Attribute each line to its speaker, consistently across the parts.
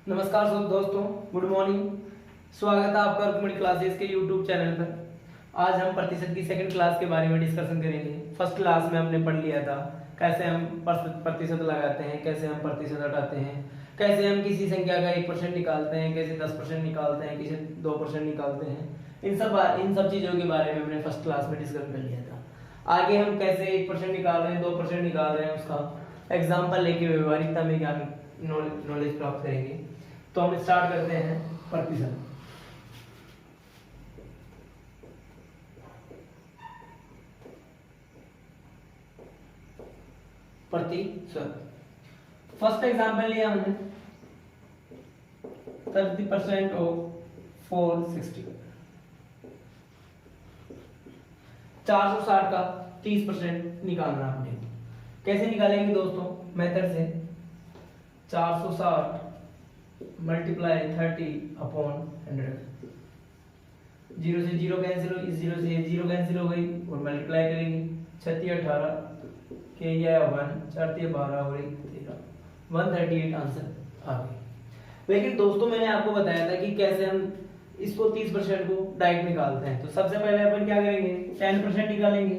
Speaker 1: नमस्कार दोस्तों, good morning. स्वागत है आपका रुक्मणी क्लासेस के यूट्यूब चैनल पर। आज हम प्रतिशत की सेकंड क्लास के बारे में डिस्कशन करेंगे। फर्स्ट क्लास में हमने पढ़ लिया था कैसे हम प्रतिशत लगाते हैं, कैसे हम प्रतिशत हटाते हैं, कैसे हम किसी संख्या का 1% निकालते हैं, कैसे 10% निकालते हैं, कैसे 2% निकालते हैं। इन सब चीज़ों के बारे में हमने फर्स्ट क्लास में डिस्कस कर लिया था। आगे हम कैसे 1% निकाल रहे हैं, 2% निकाल रहे हैं, उसका एग्जाम्पल लेके व्यवहारिकता में ज्ञान नॉलेज प्राप्त करेंगे। तो हम स्टार्ट करते हैं प्रतिशत। फर्स्ट एग्जांपल लिया हमने 30% ऑफ 460। 460 का 30% निकालना आपने। कैसे निकालेंगे दोस्तों? मेथड से 460 मल्टीप्लाई 30/100। 0 से 0 कैंसिल हो, इस 0 से 0 कैंसिल हो गई और मल्टीप्लाई करेंगे। 36 18 के ये 1 4 12 और 1 13 138 आंसर आ गई। लेकिन दोस्तों मैंने आपको बताया था कि कैसे हम इसको 30% को डायरेक्ट निकालते हैं। तो सबसे पहले अपन क्या करेंगे, 10% निकालेंगे।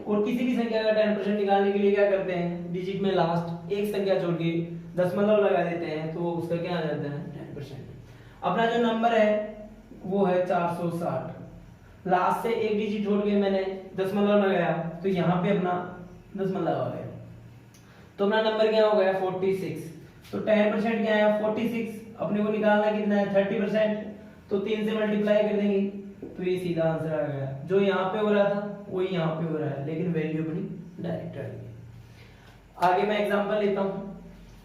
Speaker 1: और किसी भी संख्या का 10% निकालने के लिए क्या करते हैं, डिजिट में लास्ट एक संख्या छोड़ के दशमलव लगा देते हैं, तो उसका क्या आ जाता है 10%। अपना जो नंबर है वो है 460। लास्ट से एक डिजिट छोड़ के मैंने दशमलव लगाया, तो यहाँ पे अपना दशमलव आ गया, तो अपना नंबर क्या हो गया 46। तो 10% क्या है 46। अपने को निकालना कितना है 30%, तो 3 से मल्टीप्लाई कर देंगे, तो ये सीधा आंसर आ गया। जो यहाँ पे हो रहा था वही यहाँ पे हो रहा है, लेकिन वैल्यू अपनी डायरेक्ट आ गई। आगे मैं एग्जांपल लेता हूँ।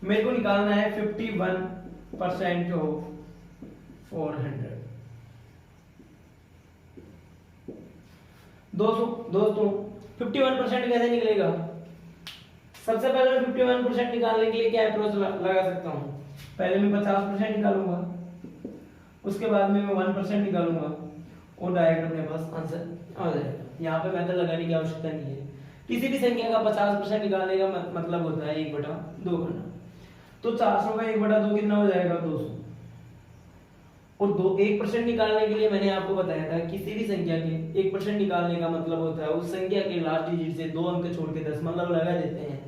Speaker 1: मेरे को निकालना है 51% ऑफ 400। दोस्तों 51% कैसे निकलेगा? सबसे पहले मैं 51% निकालने के लिए क्या अप्रोच लगा सकता हूँ? पहले मैं 50% निकालूंगा, उसके बाद में मैं 1% निकालूंगा और डायरेक्ट अपने पास आंसर आ जाएगा। यहाँ पे मेथड लगाने की आवश्यकता नहीं है। किसी भी संख्या का 50% निकालने का मतलब होता है 1/2 करना। तो 400 का 1/2 कितना हो जाएगा 200। और 1% निकालने के लिए मैंने आपको बताया था किसी भी संख्या के 1% निकालने का मतलब होता है उस संख्या के लास्ट डिजिट से 2 अंक छोड़ के दशमलव लगा देते हैं,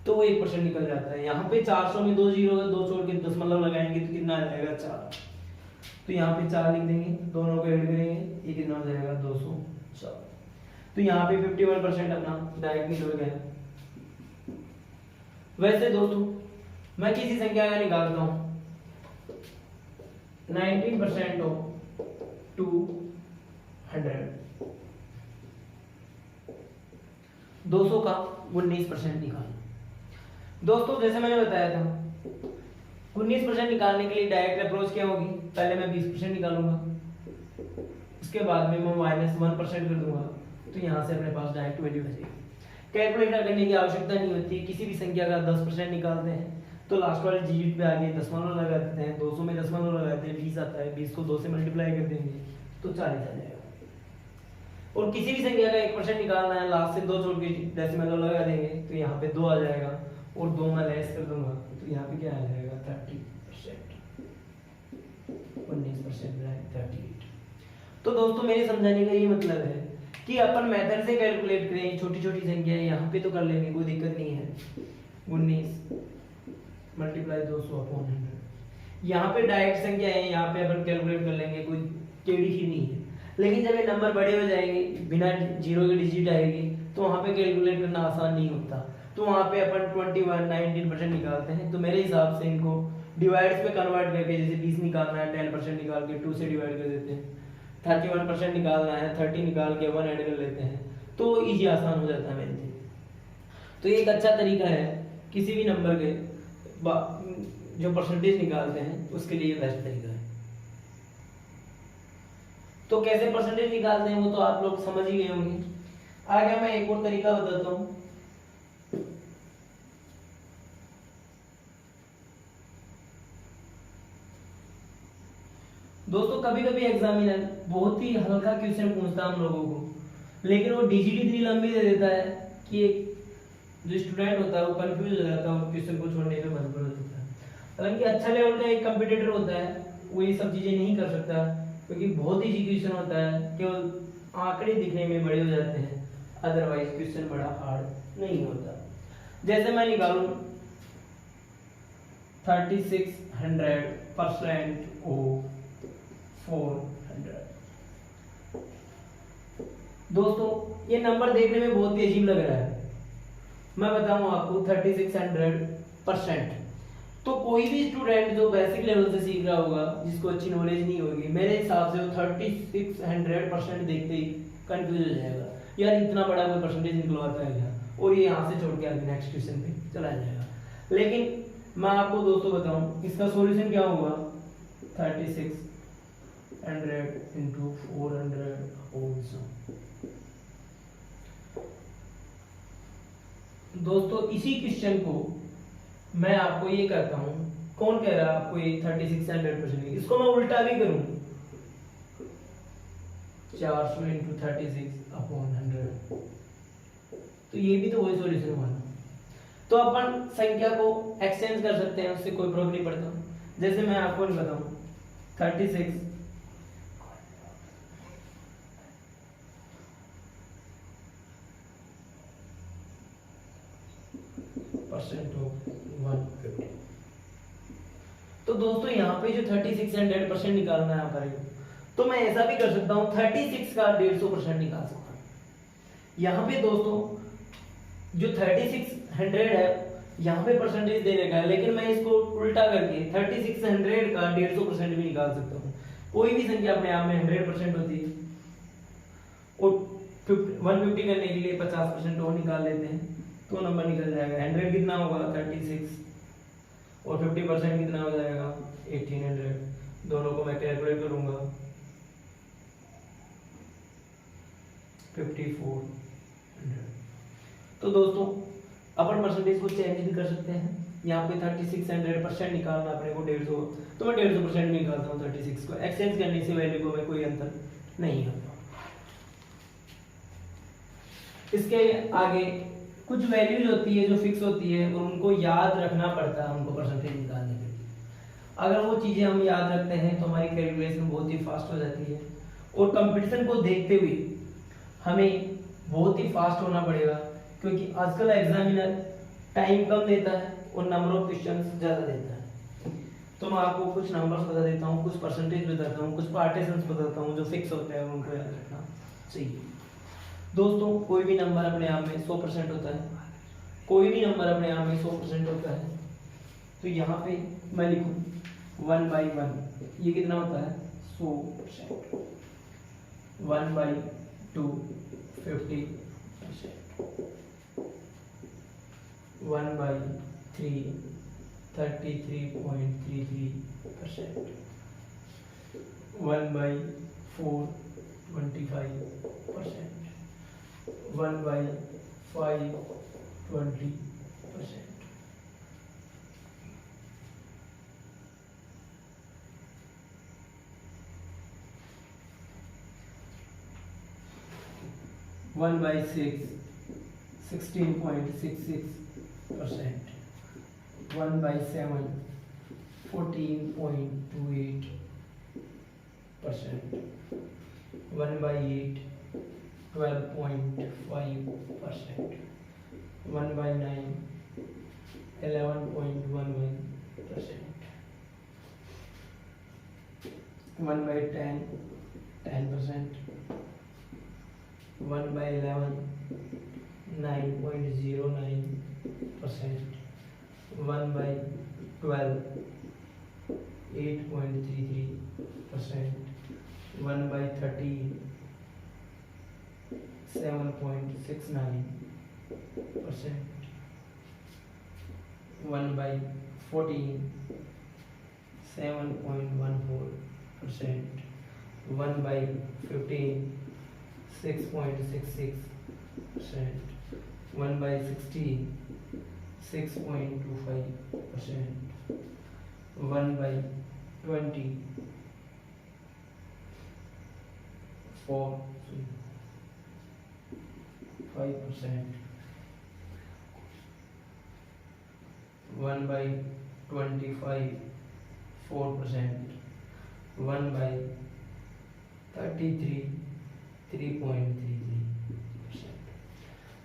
Speaker 1: तो वो 1% निकल जाता है। यहाँ पे 400 में 2 जीरो 2 छोड़ के दशमलव लगाएंगे तो कितना आ जाएगा 4। तो यहाँ पे 4 लिख देंगे, दोनों को ऐड करेंगे, ये कितना हो जाएगा 204। तो यहाँ पे 51% अपना डायरेक्ट निकल गया। वैसे दोस्तों मैं किसी संख्या का निकालता हूँ 19% ऑफ 200। 200 का 19% निकालना। दोस्तों जैसे मैंने बताया था 19% निकालने के लिए डायरेक्ट अप्रोच क्या होगी? पहले मैं 20% निकालूंगा, उसके बाद में मैं -1% कर दूंगा, तो यहाँ से अपने पास डायरेक्ट वैल्यू आ जाएगी। कैलकुलेटर करने की आवश्यकता नहीं होती। किसी भी संख्या का 10% निकालते हैं तो लास्ट वाले डिजिट पे आगे दशमलव लगा देते हैं। 200 में दशमलव लगाते हैं 20 आता है, 20 को 2 से मल्टीप्लाई कर देंगे तो 40 आ जाएगा। और किसी भी संख्या का 1% निकालना है, लास्ट से 2 छोड़ के डेसिमल लगा देंगे, तो यहाँ पे 2 आ जाएगा और 2 में लेस कर दूंगा, तो यहाँ पे क्या आ जाएगा 30%। 19% 38। तो दोस्तों मेरे समझाने का ये मतलब है कि अपन मेथड से कैलकुलेट करें, छोटी छोटी संख्याएं यहाँ पे तो कर लेंगे, कोई दिक्कत नहीं है। 19 मल्टीप्लाई 200/100। यहाँ पे डायरेक्ट संख्या है, यहाँ पे अपन कैलकुलेट कर लेंगे, कोई टेढ़ी ही नहीं है। लेकिन जब ये नंबर बड़े हो जाएंगे, बिना जीरो के डिजिट आएगी, तो वहाँ पे कैलकुलेट करना आसान नहीं होता। तो वहाँ पे अपन 19% निकालते हैं। तो मेरे हिसाब से इनको डिवाइड्स में कन्वर्ट करके, जैसे 20 निकालना है 10% निकाल के 2 से डिवाइड कर देते हैं। 31% निकालना है 30 निकाल के 1 ऐड कर लेते हैं, तो इजी आसान हो जाता है मेरे लिए। तो ये एक अच्छा तरीका है किसी भी नंबर के जो परसेंटेज निकालते हैं उसके लिए बेस्ट तरीका है। तो कैसे परसेंटेज निकालते हैं वो तो आप लोग समझ ही गए होंगे। आगे मैं एक और तरीका बताता हूँ। दोस्तों कभी कभी एग्जामिनर बहुत ही हल्का क्वेश्चन पूछता है हम लोगों को, लेकिन वो डिजिट इतनी लंबी दे देता है कि जो स्टूडेंट होता है वो कंफ्यूज हो जाता है और क्वेश्चन को छोड़ने पे मजबूर हो जाता है। हालांकि अच्छा लेवल का एक कंपटीटर होता है वो ये सब चीज़ें नहीं कर सकता, क्योंकि बहुत ही क्वेश्चन होता है, केवल आंकड़े दिखने में बड़े हो जाते हैं, अदरवाइज क्वेश्चन बड़ा हार्ड नहीं होता। जैसे मैं निकालूं 3600% ऑफ 400। दोस्तों ये नंबर देखने में बहुत ही अजीब लग रहा है, मैं बताऊं आपको 3600%। तो कोई भी स्टूडेंट जो बेसिक लेवल से सीख रहा होगा, जिसको अच्छी नॉलेज नहीं होगी, मेरे हिसाब से वो 3600% देखते ही कंफ्यूज हो जाएगा, यार इतना बड़ा कोई परसेंटेज निकलवाता है क्या, और ये यहाँ से छोड़ के आगे नेक्स्ट क्वेश्चन पे चला जाएगा। लेकिन मैं आपको दोस्तों बताऊं इसका सॉल्यूशन क्या होगा, 3600 इंटू 400 होल। दोस्तों इसी क्वेश्चन को मैं आपको ये करता हूं, कौन कह रहा है आपको ये 3600%, इसको मैं उल्टा भी करूं, 400 इंटू 36/100, तो ये भी तो वही सॉल्यूशन हुआ ना। तो अपन संख्या को एक्सचेंज कर सकते हैं, उससे कोई प्रॉब्लम नहीं पड़ता। जैसे मैं आपको बताऊं 36 परसेंट ऑफ 150। तो दोस्तों यहाँ पे जो 3600% निकालना है हमारे को, तो मैं ऐसा भी कर सकता हूँ 36 का 150% निकाल सकता हूँ। यहाँ पे दोस्तों जो 3600 है यहाँ पे परसेंटेज दे रखा है, लेकिन मैं इसको उल्टा करके 3600 का 150% भी निकाल सकता हूँ। कोई भी संख्या अपने आप में 100% होती है, और 150 करने के लिए 50% और निकाल लेते हैं तो नंबर निकल जाएगा। 100 कितना होगा 36, और 50% कितना हो जाएगा 1800। दोनों को मैं कैलकुलेट करूंगा 5400। तो दोस्तों अपन परसेंटेज को चेंज भी कर सकते हैं, यहाँ पे 3600% निकालना अपने को 150, तो मैं 150% निकालता हूँ 36 को, एक्सचेंज करने से वैल्यू को मैं कोई अंतर नहीं आता। इसके आगे कुछ वैल्यूज होती है जो फिक्स होती है और उनको याद रखना पड़ता है हमको परसेंटेज निकालने के लिए। अगर वो चीजें हम याद रखते हैं तो हमारी कैलकुलेशन बहुत ही फास्ट हो जाती है, और कंपटीशन को देखते हुए हमें बहुत ही फास्ट होना पड़ेगा, क्योंकि आजकल एग्जामिनर टाइम कम देता है और नंबर ऑफ क्वेश्चंस ज्यादा देता है। तो मैं आपको कुछ नंबर्स बता देता हूँ, कुछ परसेंटेज बताता हूँ, कुछ पार्टीशंस बताता हूँ जो फिक्स होते हैं, उनको याद रखना चाहिए। दोस्तों कोई भी नंबर अपने आप में 100% होता है, कोई भी नंबर अपने आप में 100% होता है। तो यहाँ पे मैं लिखूँ 1/1, ये कितना होता है 100%। 1/2 50%। 1/3 33.33%। 1/4 25%। 1/5 20%। 1/6 16.66%। 1/7 14.28%। 1/8 12.5%। 1/9 11.11%। 1/10 10%। 1/11 9.09%। 1/12 8.33%। 1/13 7.69%। 1/14 7.14%। 1/15 6.66%। 1/16 6.25%। 1/20 5%। 1/25 25.4%, 1/33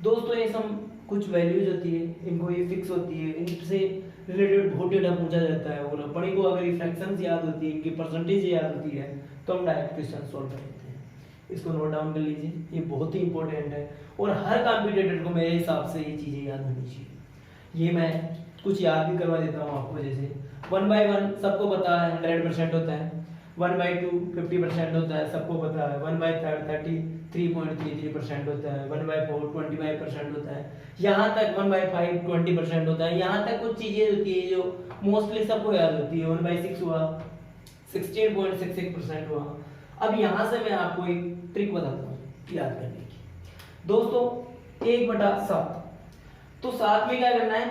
Speaker 1: दोस्तों ये सब कुछ वैल्यूज होती है, इनको ये फिक्स होती है, इनसे रिलेटेड बहुत डेटा पूछा जाता है और अपने को अगर ये फ्रैक्शंस याद होती है, इनकी परसेंटेज याद होती है, तो हम डायरेक्ट क्वेश्चन सॉल्व कर लेते हैं। इसको नोट डाउन कर लीजिए, ये बहुत ही इंपॉर्टेंट है और हर कॉम्पिटिटर को मेरे हिसाब से ये चीज़ें याद होनी चाहिए। ये मैं कुछ याद भी करवा देता हूँ आपको, जैसे 1/1 सबको पता है 100% होता है, 1/2 50% होता है, सबको पता है, 1/3 33.33% होता है, 1/4 25% होता है, यहाँ तक 1/5 20% होता है। यहाँ तक कुछ चीजें होती है जो मोस्टली सबको याद होती है, 1/6 हुआ, 16.66% हुआ। अब यहाँ से मैं आपको एक ट्रिक बताता हूँ याद करने की। दोस्तों 1/7, तो 7 में क्या करना है,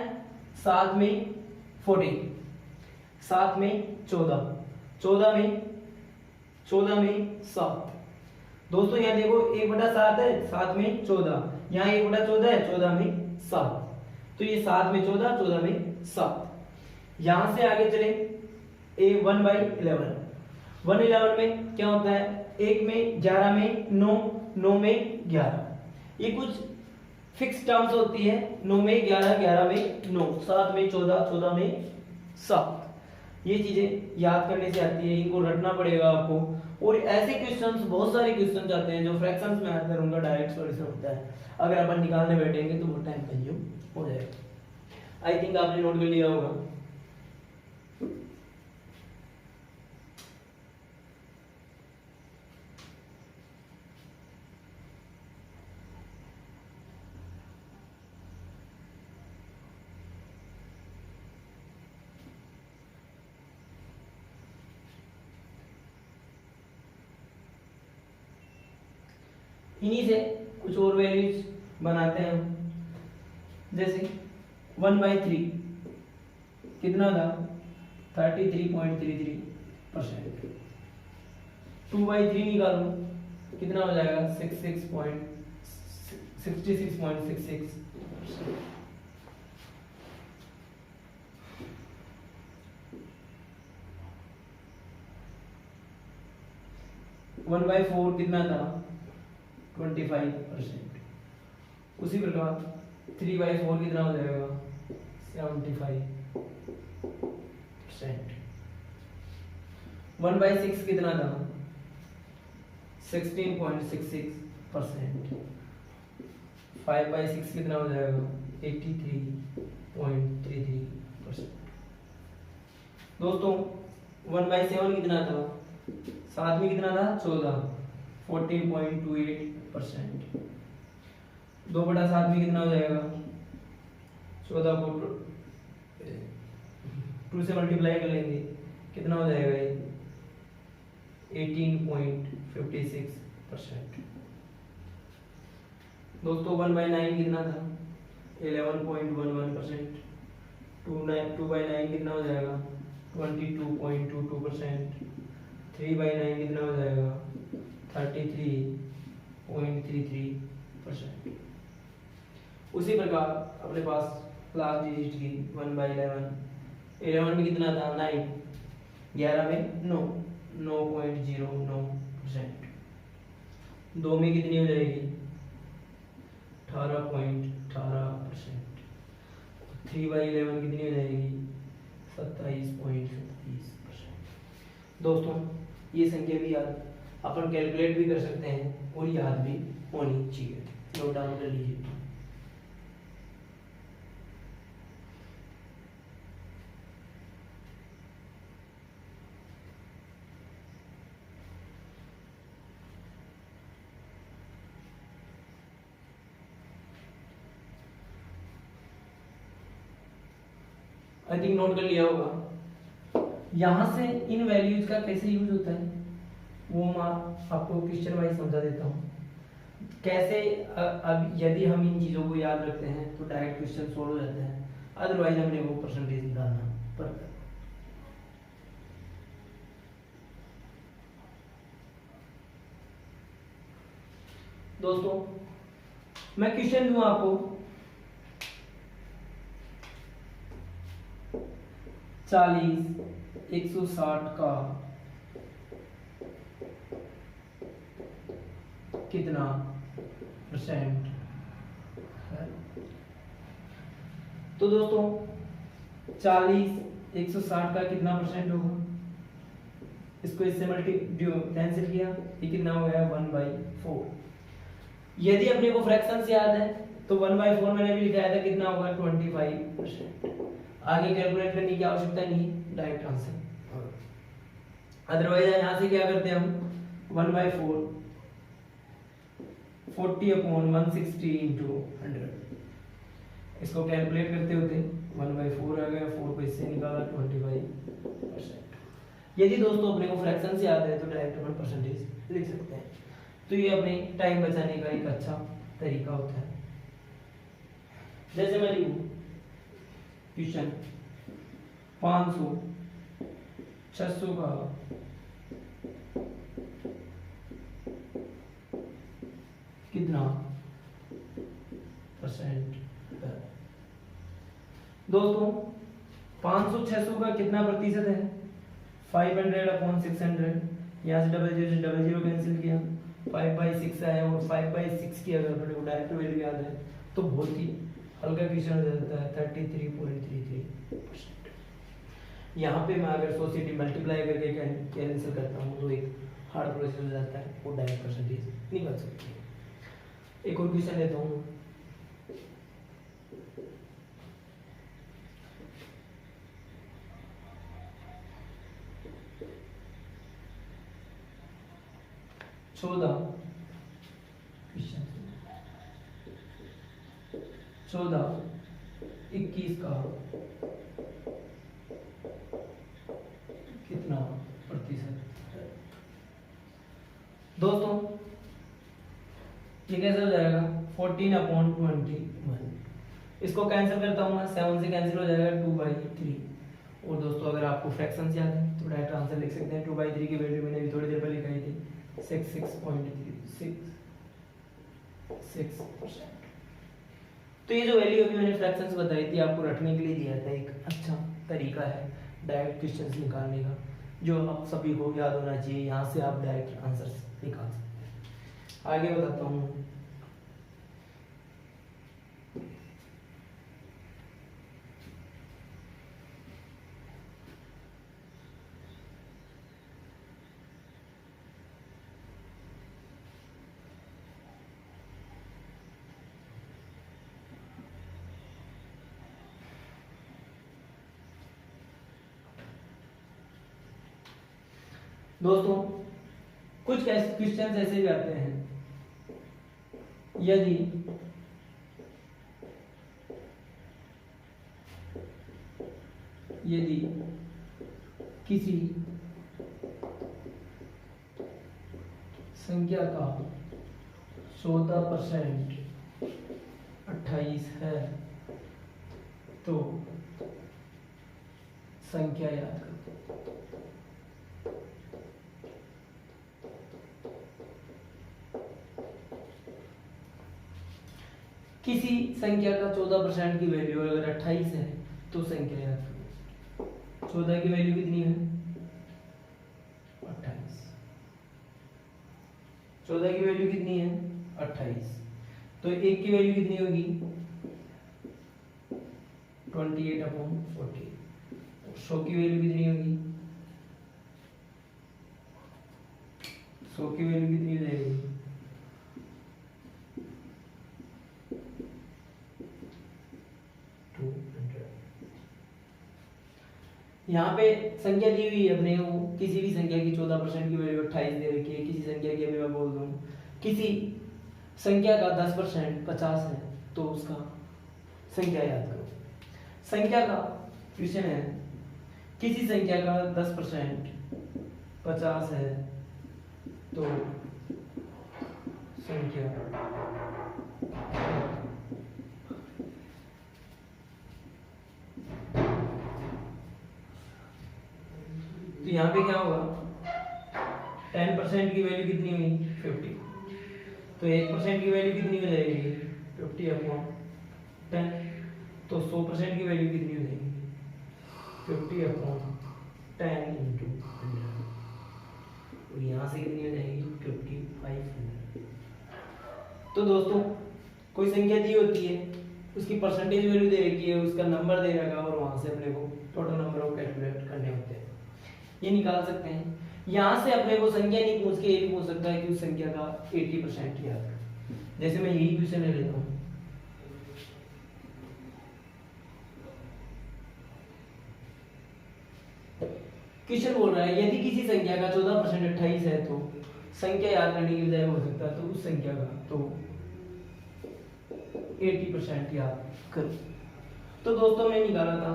Speaker 1: 7 में 14, 7 में 14, 14 में 7। दोस्तों यहाँ देखो 1/7 है, 7 में 14, यहाँ 1/14 है, 14 में 7, तो ये 7 में 14, 14 में 7। यहां से आगे चले 1/11, 1/11 में क्या होता है, 1 में 11 में 9, 9 में 11, ये कुछ फिक्स टर्म्स होती है, 9 में 11, 11 में 9, 7 में 14, 14 में 7। ये चीजें याद करने से आती है, इनको रटना पड़ेगा आपको। और ऐसे क्वेश्चंस, बहुत सारे क्वेश्चंस आते हैं जो फ्रैक्शंस में आते हैं, उनका डायरेक्ट सॉल्यूशन होता है। अगर अपन निकालने बैठेंगे तो वो टाइम कंज्यूम हो जाएगा। आई थिंक आपने नोट कर लिया होगा। इन्हीं से कुछ और वैल्यूज बनाते हैं हम, जैसे 1/3 कितना था, 33.33%। 2/3 निकालो, कितना हो जाएगा, 66.66। 1/4 कितना था, 25%। उसी प्रकार 3/4 कितना हो जाएगा, 75%। 1/6 कितना था, 16.66%। 5/6 कितना हो जाएगा, 83.33%। दोस्तों 1/7 कितना था, 7 में कितना था, 14, 14.28%। 2/7 में कितना हो जाएगा, 14 को 2 से मल्टीप्लाई कर लेंगे, कितना हो जाएगा ये, 18.56%। दोस्तों 1/9 कितना था, 11.11%। 2/9 कितना हो जाएगा, 22.22%। 3/9 कितना हो जाएगा, 33.33%। उसी प्रकार अपने पास लास्ट डिजिट की 1/11, 11 में कितना था, 9, 11 में 9, 9.09%। 2 में कितनी हो जाएगी, 18.18%। 3/11 कितनी हो जाएगी, 27.37%। दोस्तों ये संख्या भी याद अपन कैलकुलेट भी कर सकते हैं और याद भी होनी चाहिए, नोट डाउन कर लीजिए। आई थिंक नोट कर लिया होगा। यहां से इन वैल्यूज का कैसे यूज होता है वो मैं आपको क्वेश्चन वाइज समझा देता हूँ। कैसे अब यदि हम इन चीजों को याद रखते हैं तो डायरेक्ट क्वेश्चन सोल्व हो जाते हैं, अदरवाइज हमने वो परसेंटेज निकालना पड़ता है। दोस्तों मैं क्वेश्चन दूं आपको, 40 160 का कितना परसेंट है? तो दोस्तों 40 160 का कितना परसेंट होगा? इसको इससे कैंसिल किया, ये कितना हो गया 1/4। यदि अपने को फ्रैक्शंस याद है तो 1/4 मैंने भी लिखाया था, कितना होगा 25%। आगे कैलकुलेट करने की आवश्यकता नहीं, डायरेक्ट आंसर। अदरवाइज यहाँ से क्या करते हैं हम 1/4 40/160 इंटू 100, इसको कैलकुलेट करते होते 1/4 आ गया, 4 को इससे निकाला 25%। यदि दोस्तों अपने को फ्रैक्शन से याद है तो डायरेक्ट अपन परसेंटेज लिख सकते हैं। तो ये अपने टाइम बचाने का एक अच्छा तरीका होता है। जैसे मैं लिखूं क्वेश्चन 500 600 का कितना परसेंट है? दोस्तों 500 600 का कितना प्रतिशत है? 500/600। यहाँ से डबल जीरो कैंसिल किया, 5/6 आया, और 5/6 की अगर अपने को डायरेक्ट वैल्यू याद है तो बहुत ही हल्का क्वेश्चन हो जाता है 33.33%। यहाँ पे मैं अगर 100 से मल्टीप्लाई करके कैंसिल करता हूँ तो एक हार्ड प्रोसेस हो जाता है, वो डायरेक्ट परसेंटेज निकल सकती है। एक और क्वेश्चन लेता हूँ। क्वेश्चन 21 का कितना प्रतिशत है? दोस्तों ये कैसे हो जाएगा 14/21। इसको कैंसिल करता हूँ मैं, 7 से कैंसिल हो जाएगा 2/3। और दोस्तों अगर आपको फ्रैक्शंस याद है तो डायरेक्ट आंसर लिख सकते हैं। 2/3 की वैल्यू मैंने भी थोड़ी देर पहले लिखाई थी 6.6%। तो ये जो वैल्यू अभी मैंने फ्रैक्शंस बताई थी आपको रखने के लिए दिया था, एक अच्छा तरीका है डायरेक्ट क्वेश्चंस निकालने का, जो आप सभी को याद होना चाहिए। यहाँ से आप डायरेक्ट आंसर्स निकाल सकते हैं। आगे बताता हूँ। दोस्तों कुछ क्वेश्चन ऐसे भी आते हैं, यदि किसी संख्या का 14% 28 है तो संख्या याद करो। किसी संख्या का 14% की वैल्यू अगर 28 है तो संख्या याद करो। 14 की वैल्यू कितनी है 28। 14 की वैल्यू कितनी है 28, तो 1 की वैल्यू कितनी होगी 28/40। 100 की वैल्यू कितनी होगी 100 की वैल्यू कितनी हो जाएगी 200। यहाँ पे संख्या दी हुई है अपने को, किसी भी संख्या की 14% की वैल्यू 28 दे रखी है। किसी संख्या की अभी मैं बोल दूं, किसी संख्या का 10% 50 है तो उसका संख्या याद करो। संख्या का क्वेश्चन है, किसी संख्या का 10% 50 है तो संख्या तो यहाँ पे क्या होगा 10% की वैल्यू कितनी हुई 50, तो 1% की वैल्यू कितनी हो जाएगी 50/10, तो 100% की वैल्यू कितनी हो जाएगी 50/10 इंटू 100 और यहाँ से कितनी हो जाएगी 5500। तो दोस्तों कोई संख्या दी होती है, उसकी परसेंटेज वैल्यू दे रखी है, उसका नंबर दे रखा है और वहां से अपने को टोटल नंबर ऑफ कैलकुलेट करने होते हैं, ये निकाल सकते हैं। यहाँ से अपने को संख्या नहीं पूछ के ये भी पूछ सकता है कि उस संख्या का 80% याद कर। जैसे मैं यही क्वेश्चन ले लेता हूँ, क्वेश्चन बोल रहा है यदि किसी संख्या का 14% 28 है तो संख्या याद करने की बजाय हो सकता है तो उस संख्या का तो 80% याद कर। तो दोस्तों मैं निकाला था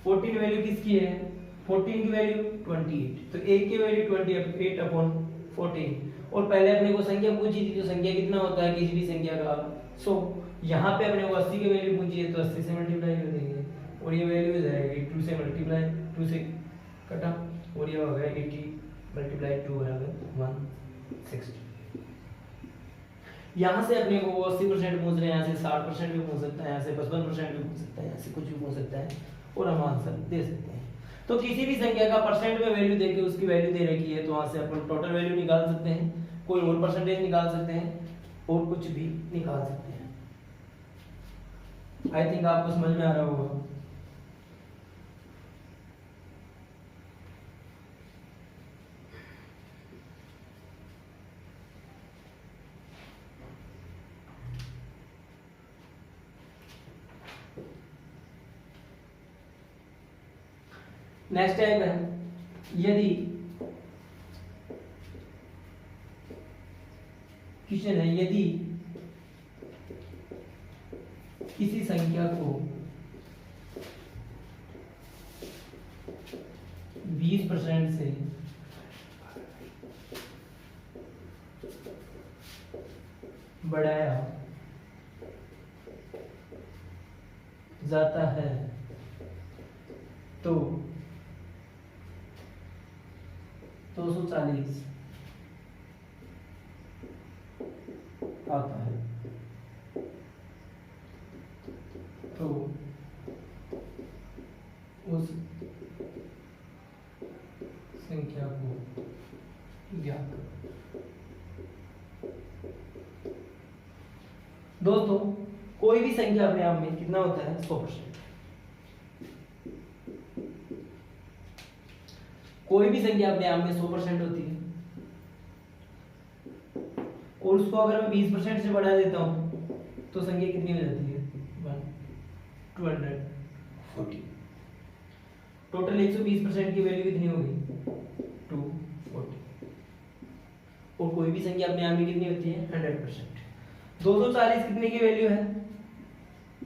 Speaker 1: 14 वैल्यू किसकी है, 14 की वैल्यू 28, तो एक की वैल्यू 28/14 और पहले अपने को संख्या पूछी थी तो संख्या कितना होता है किसी भी संख्या का 100। यहाँ पे अपने को 80 की वैल्यू पूछी है तो 80 से मल्टीप्लाई कर देंगे और ये वैल्यू हो जाएगी 2 से मल्टीप्लाई 2 से कटा और ये हो गया 80 × 2 बराबर 160। यहाँ से अपने को 80% पूछ रहे हैं, यहाँ से 60% भी पूछ सकता है, यहाँ से 55% भी पूछ सकता है, यहाँ से कुछ भी पूछ सकता है और हम आंसर दे सकते हैं। तो किसी भी संख्या का परसेंट में वैल्यू देके उसकी वैल्यू दे रखी है तो वहां से अपन टोटल वैल्यू निकाल सकते हैं, कोई और परसेंटेज निकाल सकते हैं और कुछ भी निकाल सकते हैं। आई थिंक आपको समझ में आ रहा होगा। नेक्स्ट टाइप है यदि क्वेश्चन है यदि किसी संख्या को 20% से बढ़ाया जाता है तो 240 आता है। तो उस संख्या को ज्ञात करो। दोस्तों कोई भी संख्या अपने आप में कितना होता है 100%। कोई भी संख्या अपने आप में 100% होती है और उसको अगर मैं 20% से बढ़ा देता हूं तो संख्या कितनी हो जाती है 240। टोटल 120% की वैल्यू कितनी होगी 240 और कोई भी संख्या अपने आप में कितनी होती है 100%। 240 कितने की वैल्यू है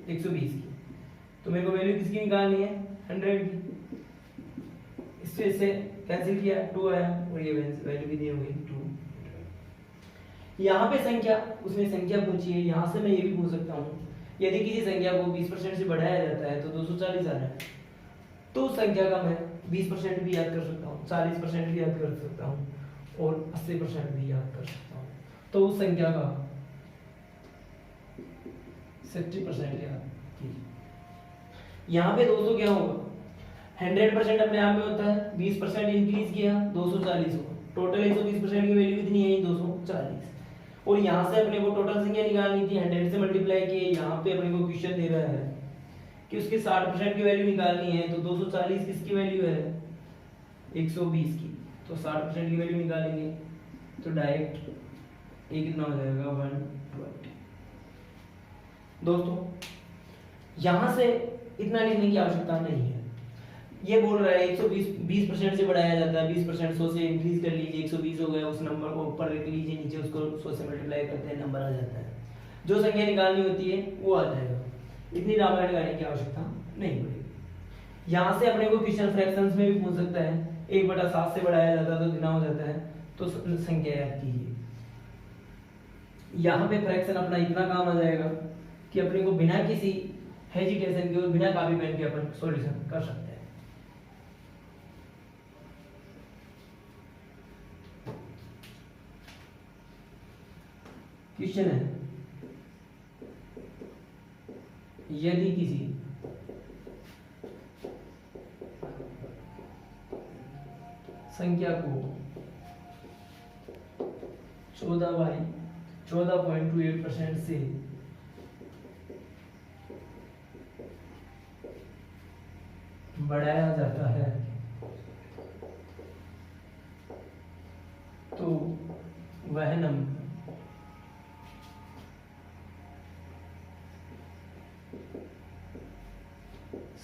Speaker 1: 120 की, तो मेरे को वैल्यू किसकी निकालनी है 100 की। इससे कैंसिल किया 2 आया और ये वैल्यू कितनी हो गई 2। यहाँ पे संख्या उसने संख्या पूछी है, यहाँ से मैं ये भी पूछ सकता हूँ यदि किसी संख्या को 20% से बढ़ाया जाता है तो 240 आ रहा है, तो उस संख्या का मैं 20% भी याद कर सकता हूँ, 40% भी याद कर सकता हूँ और 80% भी याद कर सकता हूँ। तो उस संख्या का 60% याद कीजिए। यहाँ पे दोस्तों क्या होगा 100% अपने आप में होता है, 20% इंक्रीज किया 240 होगा, टोटल 120% की वैल्यू कितनी है 240 और यहाँ से अपने को टोटल संख्या निकालनी थी 100 से मल्टीप्लाई किए। यहाँ पे अपने को क्वेश्चन दे रहा है कि उसके 60% की वैल्यू निकालनी है तो 240 किसकी वैल्यू है 120 की, तो 60% की वैल्यू निकालेंगे तो डायरेक्ट ये कितना हो जाएगा 120। दोस्तों यहाँ से इतना लिखने की आवश्यकता नहीं है, ये बोल रहा है 120% से बढ़ाया जाता है, 20% 100 से इंक्रीज कर लीजिए 120 हो गया, उस नंबर को ऊपर रख लीजिए, नीचे उसको 100 से मल्टीप्लाई करते हैं नंबर आ जाता है, जो संख्या निकालनी होती है वो आ जाएगा। इतनी रामायण गाने की आवश्यकता नहीं पड़ेगी। यहाँ से अपने को क्वेश्चन फ्रैक्शंस में भी पूछ सकता है 1/7 से बढ़ाया जाता है तो कितना हो जाता है, तो संख्या याद कीजिए। यहाँ पे फ्रैक्शन अपना इतना काम आ जाएगा कि अपने को बिना किसी हेजिटेशन के और बिना कॉपी पेन के अपन सॉल्यूशन कर सकते हैं। क्वेश्चन है यदि किसी संख्या को 14/14.28% से बढ़ाया जाता है तो वह नंबर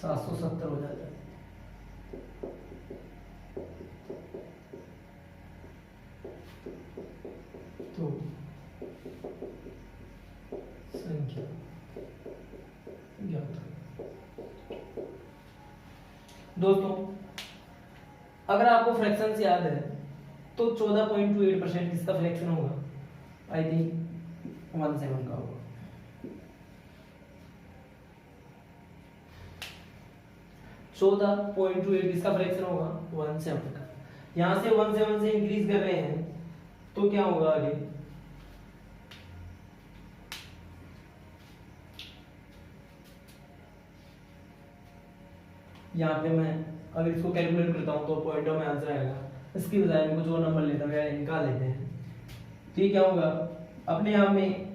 Speaker 1: 770 हो जाता है। तो संख्या ज्ञात। दोस्तों अगर आपको फ्रैक्शन से याद है तो 14.28% किसका फ्रैक्शन होगा? आई थिंक 17 का होगा। 14.28 किसका फ्रैक्शन होगा? 17 का। यहां से 17 से इंक्रीज कर रहे हैं तो क्या होगा आगे? यहाँ पे मैं अगर इसको कैलकुलेट करता हूँ तो पॉइंटों में आंसर आएगा। इसकी बजाय मैं कुछ और नंबर लेता हूँ या निकाल लेते हैं। तो ये क्या होगा? अपने आप में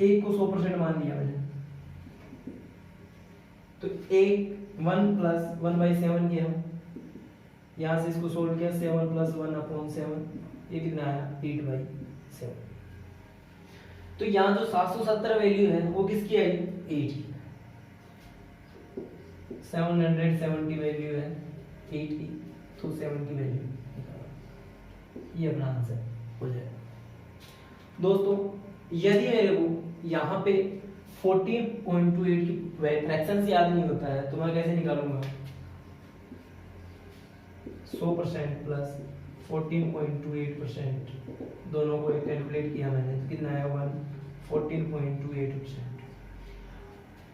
Speaker 1: एक को 100% मान लिया मैंने, तो एक 1 प्लस 1/7 किया, यहाँ से इसको सोल्व किया, 7 प्लस 1/7, ये कितना आया? 8/7। तो यहाँ जो 770 वैल्यू है वो किसकी आई? 8 की। 770 वैल्यू है 8 की, तो 7 की वैल्यू निकालो, ये अपना आंसर हो जाएगा। दोस्तों यदि मेरे को यहाँ पे 14.28 की फ्रैक्शन से याद नहीं होता है तो मैं कैसे निकालूंगा? 100% प्लस 14.28%, दोनों को कैलकुलेट किया मैंने तो कितना आया? 14.28%।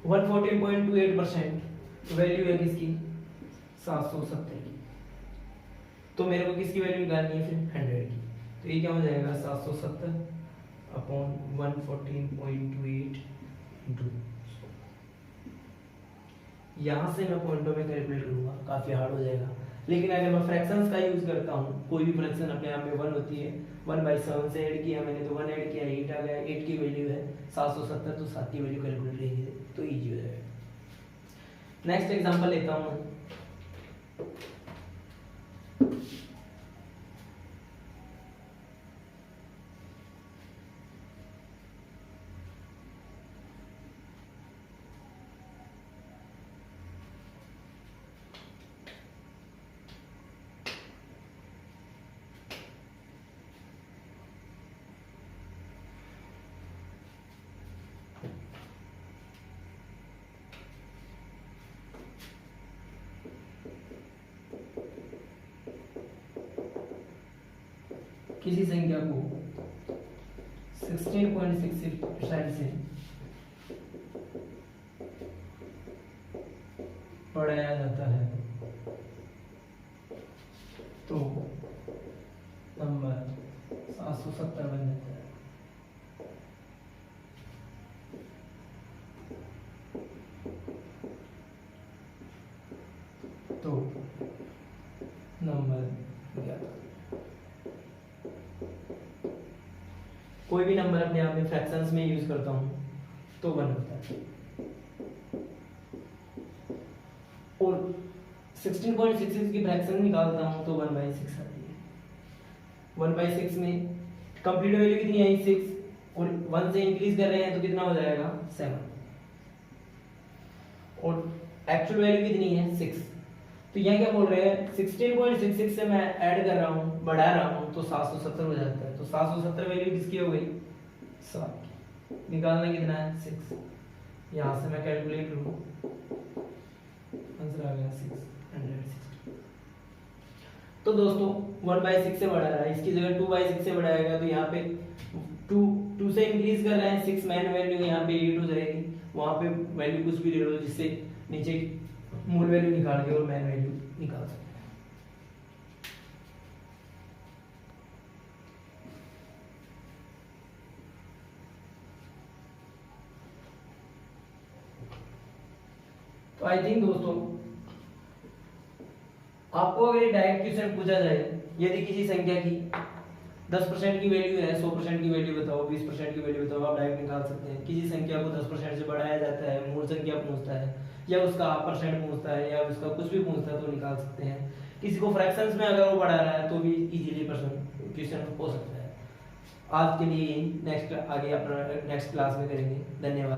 Speaker 1: 14.28% वैल्यू है किसकी? 770 की। तो मेरे को किसकी वैल्यू निकालनी है फिर? 100 की। तो ये क्या हो जाएगा? 770/114.28 इंटू, यहाँ से मैं पॉइंटों में कैलकुलेट करूंगा, काफी हार्ड हो जाएगा। लेकिन अगर मैं फ्रैक्शंस का यूज करता हूँ, कोई भी फ्रैक्शन अपने आप में 1 होती है, 1/7 से ऐड किया मैंने तो 1 ऐड किया, 8 आ गया, 8 की वैल्यू है 770, तो 7 की वैल्यू कैलकुलेट करेंगे तो इजी हो जाएगा। नेक्स्ट एग्जांपल लेता हूँ मैं। किसी संख्या को 16.66% से बढ़ाया जाता है तो नंबर 770 बन जाता है। तो नंबर क्या था? कोई भी नंबर अपने आप में फ्रैक्शंस में यूज करता हूं तो 1 होता है। और 16.66 की फ्रैक्शन निकालता हूं तो 1/6 आती है। 1/6 में कंप्लीट वैल्यू कितनी आई? 6, और 1 से इंक्रीज कर रहे हैं तो कितना हो जाएगा? 7, और एक्चुअल वैल्यू कितनी है? 6। तो यहाँ क्या बोल रहे हैं? 16.66 से मैं ऐड कर रहा हूँ, बढ़ा रहा हूँ तो 770 हो जाता है। तो 770 वैल्यू किसकी हो गई? 7 की। निकालना कितना है? 6। यहाँ से मैं कैलकुलेट करूँ, आंसर आ गया 660। तो दोस्तों 1/6 से बढ़ा रहा है, इसकी जगह 2/6 से बढ़ाएगा तो यहाँ पे 2 से इंक्रीज कर रहे हैं, 6 मैन वैल्यू यहाँ पे 8 हो जाएगी। वहां पे वैल्यू कुछ भी ले लो जिससे नीचे मूल वैल्यू निकाल के और मैन वैल्यू निकाल सकते हैं। तो आई थिंक दोस्तों आपको अगर डायरेक्ट क्वेश्चन पूछा जाए, यदि किसी संख्या की 10% की वैल्यू है, 100% की वैल्यू बताओ, 20% की वैल्यू बताओ, आप डायरेक्ट निकाल सकते हैं। किसी संख्या को 10% से बढ़ाया जाता है, मूल संख्या पूछता है, या उसका % पूछता है, या उसका कुछ भी पूछता है, तो निकाल सकते हैं। किसी को फ्रैक्शंस में अगर वो बढ़ा रहा है तो भी इजीली क्वेश्चन हो सकता है। आज के लिए नेक्स्ट आगे अपना नेक्स्ट क्लास में करेंगे। धन्यवाद।